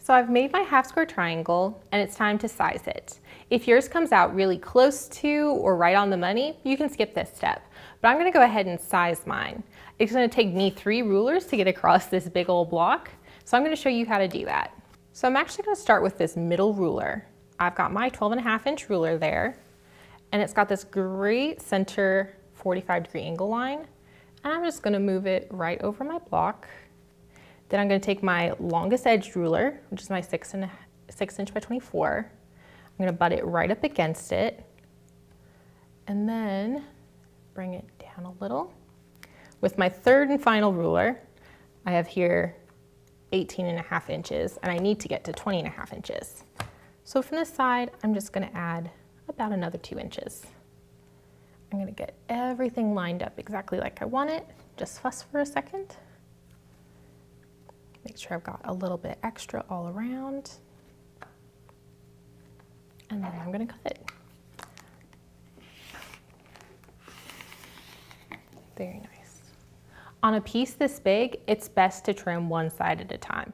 So I've made my half square triangle and it's time to size it. If yours comes out really close to or right on the money, you can skip this step. But I'm gonna go ahead and size mine. It's gonna take me 3 rulers to get across this big old block. So I'm gonna show you how to do that. So I'm actually gonna start with this middle ruler. I've got my 12.5-inch ruler there, and it's got this great center 45-degree angle line. And I'm just gonna move it right over my block. Then I'm gonna take my longest edge ruler, which is my 6-inch by 24. I'm gonna butt it right up against it and then bring it down a little. With my third and final ruler, I have here 18.5 inches and I need to get to 20.5 inches. So from this side, I'm just gonna add about another 2 inches. I'm gonna get everything lined up exactly like I want it. Just fuss for a second. Make sure I've got a little bit extra all around. And then I'm gonna cut it. Very nice. On a piece this big, it's best to trim one side at a time.